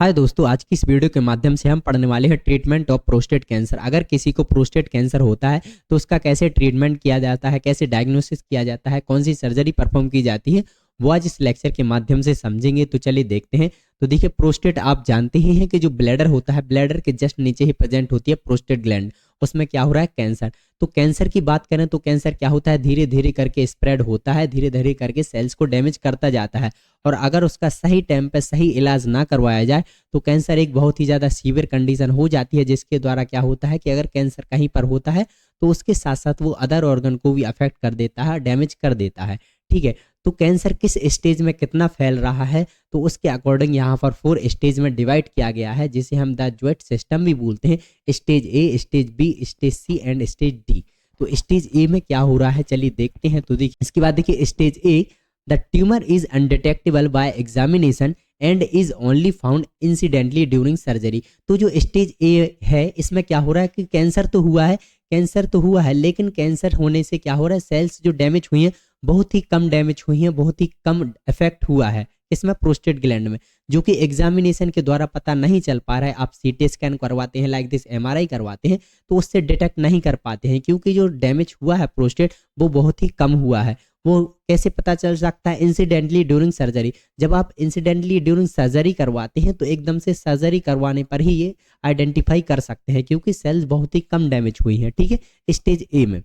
हाय दोस्तों, आज की इस वीडियो के माध्यम से हम पढ़ने वाले हैं ट्रीटमेंट ऑफ प्रोस्टेट कैंसर। अगर किसी को प्रोस्टेट कैंसर होता है तो उसका कैसे ट्रीटमेंट किया जाता है, कैसे डायग्नोसिस किया जाता है, कौन सी सर्जरी परफॉर्म की जाती है, वो आज इस लेक्चर के माध्यम से समझेंगे। तो चलिए देखते हैं। तो देखिए, प्रोस्टेट आप जानते ही हैं कि जो ब्लैडर होता है, ब्लैडर के जस्ट नीचे ही प्रेजेंट होती है प्रोस्टेट ग्लैंड। उसमें क्या हो रहा है, कैंसर। तो कैंसर की बात करें तो कैंसर क्या होता है, धीरे धीरे करके स्प्रेड होता है, धीरे धीरे करके सेल्स को डैमेज करता जाता है। और अगर उसका सही टाइम पे सही इलाज ना करवाया जाए तो कैंसर एक बहुत ही ज़्यादा सीवियर कंडीशन हो जाती है, जिसके द्वारा क्या होता है कि अगर कैंसर कहीं पर होता है तो उसके साथ साथ वो अदर ऑर्गन को भी अफेक्ट कर देता है, डैमेज कर देता है। ठीक है। तो कैंसर किस स्टेज में कितना फैल रहा है, तो उसके अकॉर्डिंग यहाँ पर 4 स्टेज में डिवाइड किया गया है, जिसे हम द ज्वेट सिस्टम भी बोलते हैं। Stage A, stage B, stage C and stage D. तो स्टेज ए में क्या हो रहा है, चलिए देखते हैं। तो देखिए, इसके बाद देखिए stage A, the tumour is undetectable by examination and is only found incidentally during surgery. तो जो स्टेज ए है, इसमें क्या हो रहा है कि कैंसर तो हुआ है, कैंसर तो हुआ है, लेकिन कैंसर होने से क्या हो रहा है, सेल्स जो डैमेज हुई हैं बहुत ही कम डैमेज हुई हैं, बहुत ही कम इफेक्ट हुआ है इसमें प्रोस्टेट ग्लैंड में, जो कि एग्जामिनेशन के द्वारा पता नहीं चल पा रहा है। आप सीटी स्कैन करवाते हैं, लाइक दिस एमआरआई करवाते हैं, तो उससे डिटेक्ट नहीं कर पाते हैं, क्योंकि जो डैमेज हुआ है प्रोस्टेट वो बहुत ही कम हुआ है। वो कैसे पता चल सकता है, इंसिडेंटली ड्यूरिंग सर्जरी। जब आप इंसिडेंटली ड्यूरिंग सर्जरी करवाते हैं तो एकदम से सर्जरी करवाने पर ही ये आइडेंटिफाई कर सकते हैं, क्योंकि सेल्स बहुत ही कम डैमेज हुई हैं। ठीक है, स्टेज ए में।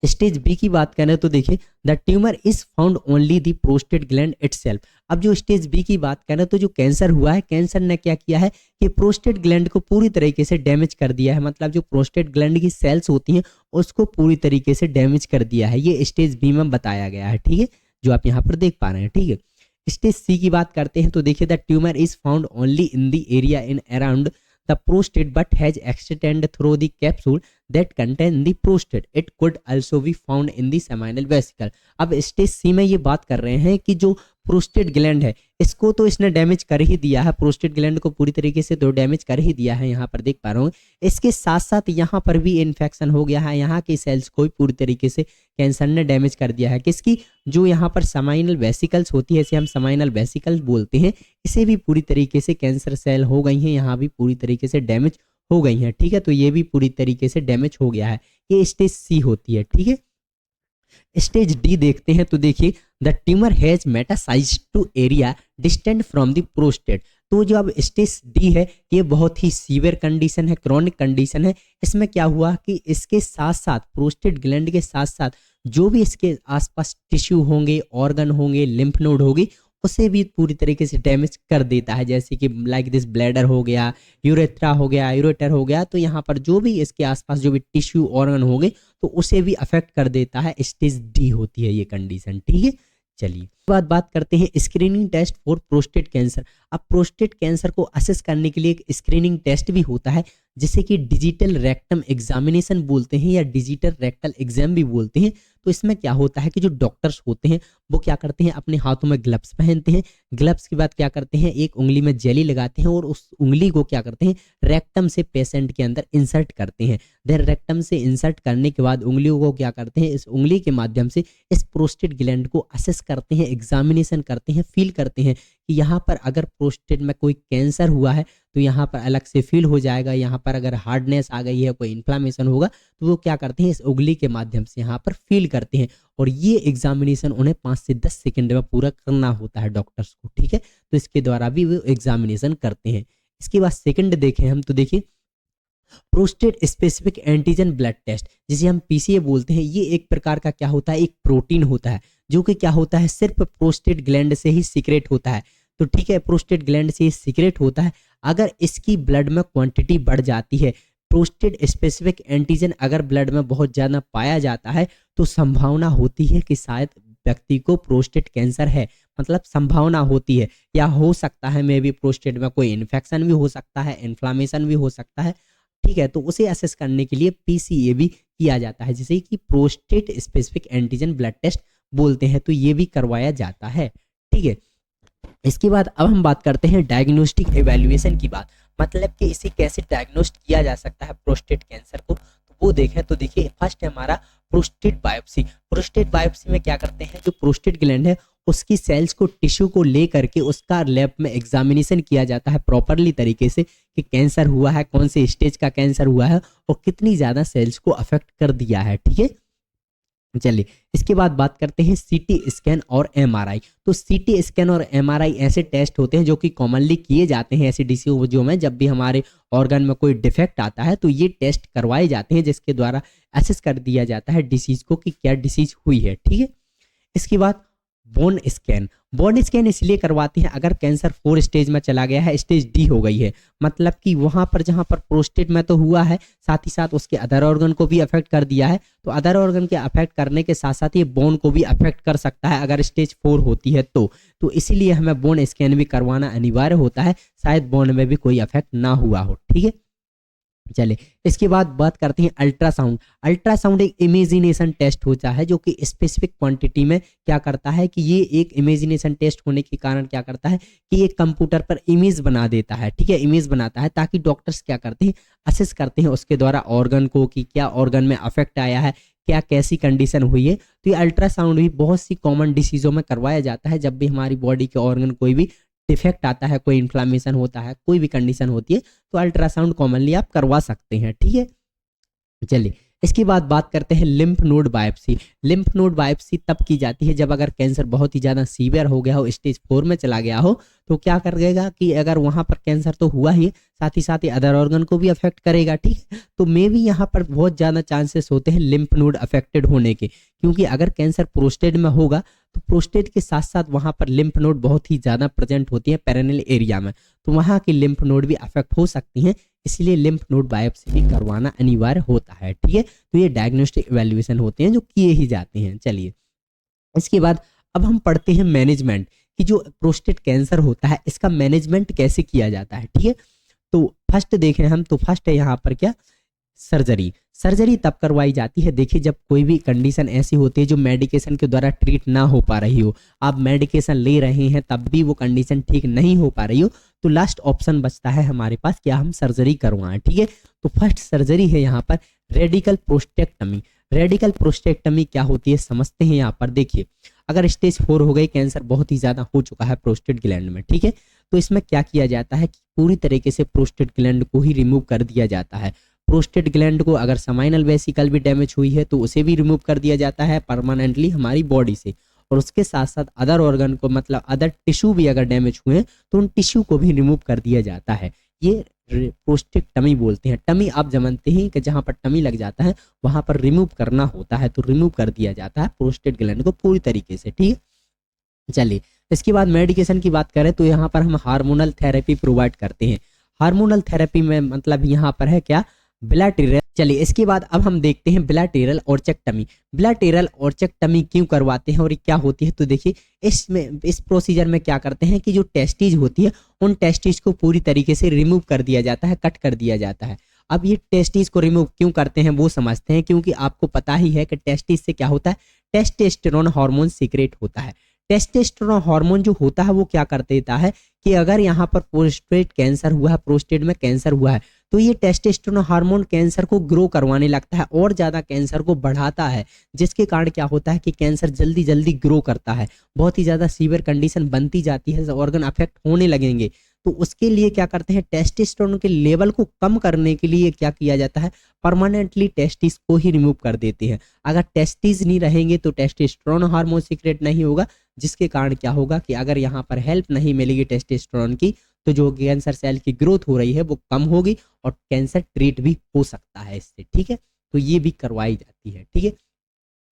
स्टेज बी की बात करें तो देखिए, the tumour is found only the prostate gland itself. अब जो स्टेज बी की बात करें तो जो कैंसर हुआ है, कैंसर ने क्या किया है कि प्रोस्टेट ग्लैंड को पूरी तरीके से डैमेज कर दिया है। मतलब जो प्रोस्टेट ग्लैंड की सेल्स होती हैं उसको पूरी तरीके से डैमेज कर दिया है। ये स्टेज बी में बताया गया है। ठीक है, जो आप यहाँ पर देख पा रहे हैं। ठीक है, स्टेज सी की बात करते हैं तो देखिए, the tumour is found only in the area in around the prostate but has extended through the capsule that contain the prostate. It could also be found in the seminal vesicle. अब stage सी में ये बात कर रहे हैं कि जो prostate gland है इसको तो इसने डैमेज कर ही दिया है, प्रोस्टेट ग्लैंड को पूरी तरीके से तो डैमेज कर ही दिया है, यहाँ पर देख पा रहा हूँ। इसके साथ साथ यहाँ पर भी इन्फेक्शन हो गया है, यहाँ की सेल्स को भी पूरी तरीके से कैंसर ने डैमेज कर दिया है। किसकी, जो यहाँ पर समाइनल वेसिकल्स होती है, इसे हम समाइनल वेसिकल्स बोलते हैं, इसे भी पूरी तरीके से कैंसर सेल हो गई हैं, यहाँ भी पूरी तरीके से डैमेज हो गई हैं। ठीक है, तो ये भी पूरी तरीके से डैमेज हो गया है। ये स्टेज सी होती है। ठीक है, स्टेज डी देखते हैं तो देखिए, the tumour has metastasized to area distant from the prostate. तो जो अब स्टेज डी है ये बहुत ही सीवियर कंडीशन है, क्रॉनिक कंडीशन है। इसमें क्या हुआ कि इसके साथ साथ प्रोस्टेट ग्लैंड के साथ साथ जो भी इसके आसपास टिश्यू होंगे, ऑर्गन होंगे, लिम्फ नोड होगी, उसे भी पूरी तरीके से डैमेज कर देता है। जैसे कि लाइक दिस ब्लैडर हो गया, यूरेथ्रा हो गया, यूरेटर हो गया, तो यहाँ पर जो भी इसके आसपास जो भी टिश्यू ऑर्गन होंगे तो उसे भी अफेक्ट कर देता है। स्टेज डी होती है ये कंडीशन। ठीक है, चलिए बात करते हैं screening test for prostate cancer. अब प्रोस्टेट कैंसर को असेस करने के लिए एक स्क्रीनिंग टेस्ट भी होता है, जिसे कि डिजिटल रेक्टम एग्जामिनेशन बोलते हैं या डिजिटल रेक्टल एग्जाम भी बोलते हैं। तो इसमें क्या होता है कि जो डॉक्टर्स होते हैं वो क्या करते हैं, अपने हाथों में ग्लव्स पहनते हैं। ग्लव्स के बाद क्या करते हैं, एक उंगली में जेली लगाते हैं और उस उंगली को क्या करते हैं, रेक्टम से पेशेंट के अंदर इंसर्ट करते हैं। देन रेक्टम से इंसर्ट करने के बाद उंगलियों को क्या करते हैं, इस उंगली के माध्यम से इस प्रोस्टेट ग्लैंड को असेस करते हैं, एग्जामिनेशन करते हैं, फील करते हैं कि यहाँ पर अगर प्रोस्टेट में कोई कैंसर हुआ है तो यहाँ पर अलग से फील हो जाएगा। यहाँ पर अगर हार्डनेस आ गई है, कोई इन्फ्लामेशन होगा, तो वो क्या करते हैं, इस उंगली के माध्यम से यहाँ पर फील करते हैं। और ये एग्जामिनेशन उन्हें 5 से 10 सेकंड में पूरा करना होता है डॉक्टर्स को। ठीक है, तो इसके द्वारा भी वो एग्जामिनेशन करते हैं। इसके बाद सेकंड देखें हम तो देखिए, prostate specific antigen blood test, जिसे हम पीसीए बोलते हैं। ये एक प्रकार का क्या होता है, एक प्रोटीन होता है, जो कि क्या होता है, सिर्फ प्रोस्टेट ग्लैंड से ही सीक्रेट होता है। तो ठीक है, प्रोस्टेट ग्लैंड से ही सीक्रेट होता है। अगर इसकी ब्लड में क्वांटिटी बढ़ जाती है, प्रोस्टेट स्पेसिफिक एंटीजन अगर ब्लड में बहुत ज़्यादा पाया जाता है, तो संभावना होती है कि शायद व्यक्ति को प्रोस्टेट कैंसर है। मतलब संभावना होती है, या हो सकता है मे बी प्रोस्टेट में कोई इन्फेक्शन भी हो सकता है, इन्फ्लामेशन भी हो सकता है। ठीक है, तो उसे असेस करने के लिए पीसीए भी किया जाता है, जिसे कि prostate specific antigen blood test बोलते हैं। तो ये भी करवाया जाता है। ठीक है, इसके बाद अब हम बात करते हैं डायग्नोस्टिक एवेल्युएशन की बात, मतलब कि इसे कैसे डायग्नोस्ट किया जा सकता है प्रोस्टेट कैंसर को। तो वो देखें तो देखिए, फर्स्ट है हमारा प्रोस्टेट बायोप्सी। प्रोस्टेट बायोप्सी में क्या करते हैं, जो प्रोस्टेट ग्लैंड है उसकी सेल्स को, टिश्यू को ले करके उसका लैब में एग्जामिनेशन किया जाता है प्रॉपरली तरीके से कि कैंसर हुआ है, कौन से स्टेज का कैंसर हुआ है और कितनी ज़्यादा सेल्स को अफेक्ट कर दिया है। ठीक है, चलिए इसके बाद बात करते हैं सीटी स्कैन और एमआरआई। तो सीटी स्कैन और एमआरआई ऐसे टेस्ट होते हैं जो कि कॉमनली किए जाते हैं ऐसी डिसीजों में, जब भी हमारे ऑर्गन में कोई डिफेक्ट आता है तो ये टेस्ट करवाए जाते हैं जिसके द्वारा असेस कर दिया जाता है डिसीज को कि क्या डिसीज हुई है। ठीक है, इसके बाद बोन स्कैन। बोन स्कैन इसलिए करवाते हैं अगर कैंसर 4 स्टेज में चला गया है, स्टेज डी हो गई है, मतलब कि वहां पर जहां पर प्रोस्टेट में तो हुआ है, साथ ही साथ उसके अदर ऑर्गन को भी अफेक्ट कर दिया है, तो अदर ऑर्गन के अफेक्ट करने के साथ साथ ये बोन को भी अफेक्ट कर सकता है अगर स्टेज 4 होती है तो इसीलिए हमें बोन स्कैन भी करवाना अनिवार्य होता है, शायद बोन में भी कोई अफेक्ट ना हुआ हो। ठीक है, चले इसके बाद बात करते हैं अल्ट्रासाउंड। अल्ट्रासाउंड एक इमेजिनेशन टेस्ट होता है जो कि स्पेसिफिक क्वांटिटी में क्या करता है कि ये एक इमेजिनेशन टेस्ट होने के कारण क्या करता है कि एक कंप्यूटर पर इमेज बना देता है। ठीक है, इमेज बनाता है ताकि डॉक्टर्स क्या करते हैं, असेस करते हैं उसके द्वारा ऑर्गन को कि क्या ऑर्गन में अफेक्ट आया है, क्या कैसी कंडीशन हुई है। तो ये अल्ट्रासाउंड भी बहुत सी कॉमन डिसीजों में करवाया जाता है जब भी हमारी बॉडी के ऑर्गन कोई भी डिफेक्ट आता है, कोई इन्फ्लामेशन होता है, कोई भी कंडीशन होती है तो अल्ट्रासाउंड कॉमनली आप करवा सकते हैं। ठीक है, चलिए इसके बाद बात करते हैं lymph node biopsy. Lymph node biopsy तब की जाती है जब अगर कैंसर बहुत ही ज़्यादा सीवियर हो गया हो, स्टेज 4 में चला गया हो, तो क्या करेगा कि अगर वहाँ पर कैंसर तो हुआ ही, साथ ही अदर ऑर्गन को भी अफेक्ट करेगा। ठीक है, तो मे भी यहाँ पर बहुत ज़्यादा चांसेस होते हैं लिम्फ नोड अफेक्टेड होने के, क्योंकि अगर कैंसर प्रोस्टेट में होगा तो प्रोस्टेट के साथ साथ वहाँ पर लिम्फ नोड बहुत ही ज़्यादा प्रेजेंट होती है पेरिनेल एरिया में, तो वहाँ की लिम्फ नोड भी अफेक्ट हो सकती हैं, इसलिए लिम्फ नोड बायोप्सी भी करवाना अनिवार्य होता है। ठीक है, तो ये डायग्नोस्टिक इवैल्यूएशन होते हैं जो किए ही जाते हैं। चलिए इसके बाद अब हम पढ़ते हैं मैनेजमेंट कि जो प्रोस्टेट कैंसर होता है इसका मैनेजमेंट कैसे किया जाता है। ठीक है, तो फर्स्ट देखें हम तो फर्स्ट है यहाँ पर क्या, सर्जरी। सर्जरी तब करवाई जाती है, देखिए जब कोई भी कंडीशन ऐसी होती है जो मेडिकेशन के द्वारा ट्रीट ना हो पा रही हो, आप मेडिकेशन ले रहे हैं तब भी वो कंडीशन ठीक नहीं हो पा रही हो, तो लास्ट ऑप्शन बचता है हमारे पास क्या, हम सर्जरी करवाएं। ठीक है, तो फर्स्ट सर्जरी है यहाँ पर रेडिकल प्रोस्टेक्टमी। रेडिकल प्रोस्टेक्टमी क्या होती है समझते हैं। यहाँ पर देखिए अगर स्टेज 4 हो गई, कैंसर बहुत ही ज्यादा हो चुका है प्रोस्टेट ग्लैंड में, ठीक है, तो इसमें क्या किया जाता है कि पूरी तरीके से प्रोस्टेट ग्लैंड को ही रिमूव कर दिया जाता है। प्रोस्टेट ग्लैंड को अगर समाइनल वेसिकल भी डैमेज हुई है तो उसे भी रिमूव कर दिया जाता है परमानेंटली हमारी बॉडी से, और उसके साथ साथ अदर ऑर्गन को मतलब अदर टिश्यू भी अगर डैमेज हुए हैं तो उन टिश्यू को भी रिमूव कर दिया जाता है। ये प्रोस्टेक्टमी बोलते हैं। टमी आप जानते हैं कि जहां पर टमी लग जाता है वहां पर रिमूव करना होता है, तो रिमूव कर दिया जाता है प्रोस्टेट ग्लैंड को पूरी तरीके से। ठीक है, चलिए इसके बाद मेडिकेशन की बात करें तो यहाँ पर हम हार्मोनल थेरेपी प्रोवाइड करते हैं। हार्मोनल थेरेपी में मतलब यहाँ पर है क्या, बिलैटेरल। चलिए इसके बाद अब हम देखते हैं बिलैटेरल ऑर्चेक्टमी। बिलैटेरल ऑर्चेक्टमी क्यों करवाते हैं और ये क्या होती है, तो देखिए इसमें इस प्रोसीजर में क्या करते हैं कि जो टेस्टिज होती है उन टेस्टिज को पूरी तरीके से रिमूव कर दिया जाता है, कट कर दिया जाता है। अब ये टेस्टिज को रिमूव क्यों करते हैं वो समझते हैं, क्योंकि आपको पता ही है कि टेस्टिज से क्या होता है, टेस्टोस्टेरोन हार्मोन सीक्रेट होता है। टेस्टोस्टेरोन हार्मोन जो होता है वो क्या कर देता है कि अगर यहाँ पर प्रोस्टेट कैंसर हुआ है, प्रोस्टेट में कैंसर हुआ है, तो ये टेस्टोस्टेरोन हार्मोन कैंसर को ग्रो करवाने लगता है और ज़्यादा कैंसर को बढ़ाता है, जिसके कारण क्या होता है कि कैंसर जल्दी जल्दी ग्रो करता है, बहुत ही ज़्यादा सीवियर कंडीशन बनती जाती है, ऑर्गन अफेक्ट होने लगेंगे। तो उसके लिए क्या करते हैं, टेस्टोस्टेरोन के लेवल को कम करने के लिए क्या किया जाता है, परमानेंटली टेस्टिस को ही रिमूव कर देते हैं। अगर टेस्टिस नहीं रहेंगे तो टेस्टोस्टेरोन हार्मोन सीक्रेट नहीं होगा, जिसके कारण क्या होगा कि अगर यहाँ पर हेल्प नहीं मिलेगी टेस्टोस्टेरोन की तो जो कैंसर सेल की ग्रोथ हो रही है वो कम होगी और कैंसर ट्रीट भी हो सकता है इससे। ठीक है, तो ये भी करवाई जाती है। ठीक है,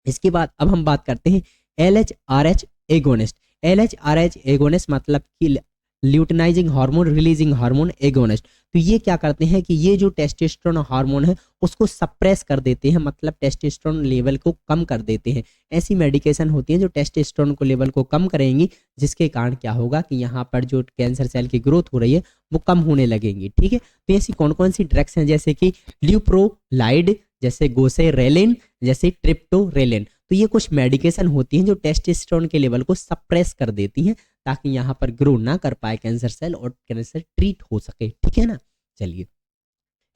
इसके बाद अब हम बात करते हैं LHRH एगोनिस्ट। LHRH एगोनिस्ट मतलब कि luteinizing hormone releasing hormone agonist. तो ये क्या करते हैं कि ये जो टेस्टोस्टेरोन हार्मोन है उसको सप्रेस कर देते हैं, मतलब टेस्टोस्टेरोन लेवल को कम कर देते हैं। ऐसी मेडिकेशन होती है जो टेस्टोस्टेरोन को लेवल को कम करेंगी, जिसके कारण क्या होगा कि यहाँ पर जो कैंसर सेल की ग्रोथ हो रही है वो कम होने लगेंगी। ठीक है, तो ऐसी कौन कौन सी ड्रग्स हैं, जैसे कि ल्यूप्रोलाइड, जैसे गोसेरेलिन, जैसे ट्रिप्टोरेलिन। तो ये कुछ मेडिकेशन होती हैं जो टेस्टोस्टेरोन के लेवल को सप्रेस कर देती हैं ताकि यहाँ पर ग्रो ना कर पाए कैंसर सेल और कैंसर ट्रीट हो सके। ठीक है ना, चलिए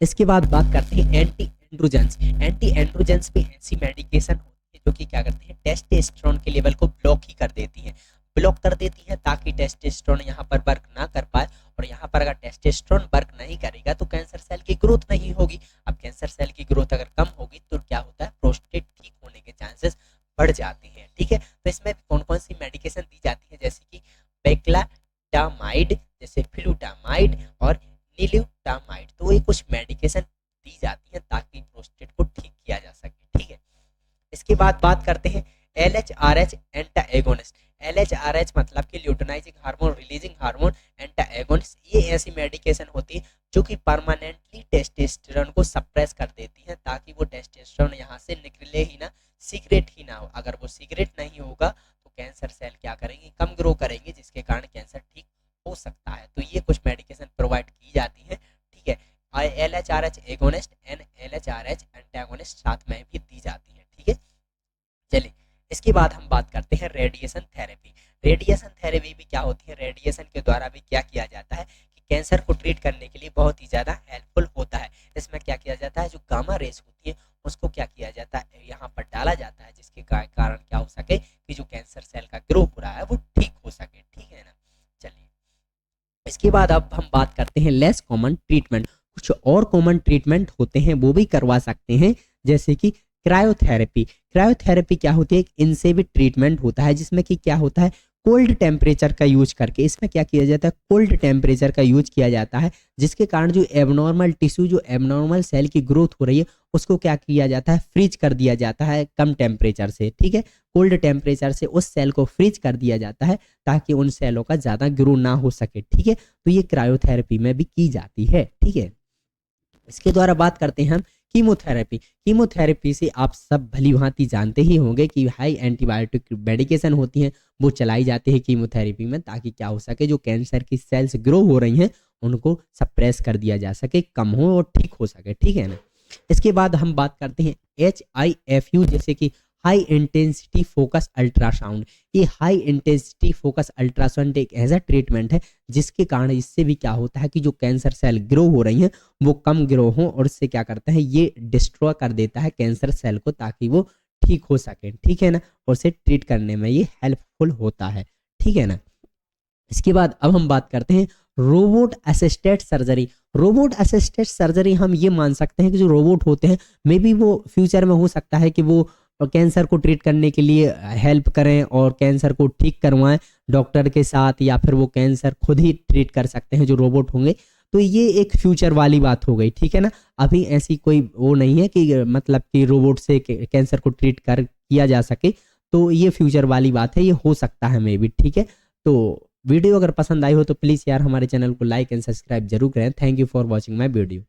इसके बाद बात करते हैं एंटी एंड्रोजेंस, एंटी एंड्रोजेंस भी ऐसी मेडिकेशन होती है जो कि क्या करती है, टेस्टोस्टेरोन के लेवल को ब्लॉक ही कर देती है, ब्लॉक कर देती है ताकि टेस्टोस्टेरोन यहाँ पर वर्क ना कर पाए। और यहाँ पर अगर टेस्टोस्टेरोन वर्क नहीं करेगा तो कैंसर सेल की ग्रोथ नहीं होगी। अब कैंसर सेल की ग्रोथ अगर कम होगी तो क्या होता है, प्रोस्टेट ठीक होने के चांसेस बढ़ जाते हैं। ठीक है, तो इसमें कौन कौन सी मेडिकेशन दी जाती है, जैसे कि बेक्लाटामाइड, जैसे फ्लूटामाइड और निल्यूटामाइड, तो ये कुछ मेडिकेशन दी जाती है ताकि प्रोस्टेट को ठीक किया जा सके। ठीक है, इसके बाद बात करते हैं LHRH एंटागोनिस्ट। LHRH मतलब कि luteinizing hormone releasing hormone antagonist, ये ऐसी मेडिकेशन होती है जो कि परमानेंटली टेस्टोस्टेरोन को सप्रेस कर देती है ताकि वो टेस्टोस्टेरोन यहाँ से निकले ही ना, सीक्रेट ही ना हो। अगर वो सीक्रेट नहीं होगा तो कैंसर सेल क्या करेंगे, कम ग्रो करेंगे, जिसके कारण कैंसर ठीक हो सकता है। तो ये कुछ मेडिकेशन प्रोवाइड की जाती है। ठीक है, LHRH agonist and LHRH antagonist साथ में भी दी जाती है। ठीक है, चलिए इसके बाद हम बात करते हैं रेडिएशन थेरेपी। रेडिएशन थेरेपी भी क्या होती है, रेडिएशन के द्वारा भी क्या किया जाता है कि कैंसर को ट्रीट करने के लिए बहुत ही ज़्यादा हेल्पफुल होता है। इसमें क्या किया जाता है, जो गामा रेस होती है उसको क्या किया जाता है, यहाँ पर डाला जाता है, जिसके कारण क्या हो सके कि जो कैंसर सेल का ग्रो हो रहा है वो ठीक हो सके। ठीक है ना, चलिए इसके बाद अब हम बात करते हैं लेस कॉमन ट्रीटमेंट। कुछ और कॉमन ट्रीटमेंट होते हैं वो भी करवा सकते हैं, जैसे कि क्रायोथेरेपी। क्रायोथेरेपी क्या होती है, एक इनसेविट ट्रीटमेंट होता है जिसमें कि क्या होता है, कोल्ड टेम्परेचर का यूज करके, इसमें क्या किया जाता है, कोल्ड टेम्परेचर का यूज किया जाता है, जिसके कारण जो एबनॉर्मल टिश्यू, जो एबनॉर्मल सेल की ग्रोथ हो रही है उसको क्या किया जाता है, फ्रीज कर दिया जाता है कम टेम्परेचर से। ठीक है, कोल्ड टेम्परेचर से उस सेल को फ्रीज कर दिया जाता है ताकि उन सेलों का ज़्यादा ग्रो ना हो सके। ठीक है, तो ये क्रायोथेरेपी में भी की जाती है। ठीक है, इसके द्वारा बात करते हैं हम कीमोथेरेपी। कीमोथेरेपी से आप सब भली भांति जानते ही होंगे कि हाई एंटीबायोटिक मेडिकेशन होती हैं, वो चलाई जाती है कीमोथेरेपी में ताकि क्या हो सके, जो कैंसर की सेल्स ग्रो हो रही हैं उनको सप्रेस कर दिया जा सके, कम हो और ठीक हो सके। ठीक है ना, इसके बाद हम बात करते हैं HIFU, जैसे कि हाई इंटेंसिटी फोकस अल्ट्रासाउंड। ये हाई इंटेंसिटी फोकस अल्ट्रासाउंड एक ऐसा ट्रीटमेंट है जिसके कारण इससे भी क्या होता है कि जो कैंसर सेल ग्रो हो रही हैं वो कम ग्रो हो, और इससे क्या करता है, ये डिस्ट्रॉय कर देता है कैंसर सेल को ताकि वो ठीक हो सके। ठीक है ना, और इसे ट्रीट करने में ये हेल्पफुल होता है। ठीक है ना, इसके बाद अब हम बात करते हैं robot assisted surgery. Robot assisted surgery हम ये मान सकते हैं कि जो रोबोट होते हैं, मे बी वो फ्यूचर में हो सकता है कि वो कैंसर को ट्रीट करने के लिए हेल्प करें और कैंसर को ठीक करवाएं डॉक्टर के साथ, या फिर वो कैंसर खुद ही ट्रीट कर सकते हैं जो रोबोट होंगे। तो ये एक फ्यूचर वाली बात हो गई। ठीक है ना, अभी ऐसी कोई वो नहीं है कि मतलब कि रोबोट से कैंसर को ट्रीट कर किया जा सके, तो ये फ्यूचर वाली बात है, ये हो सकता है मे बी। ठीक है, तो वीडियो अगर पसंद आई हो तो प्लीज़ यार हमारे चैनल को लाइक एंड सब्सक्राइब जरूर करें। Thank you for watching my video.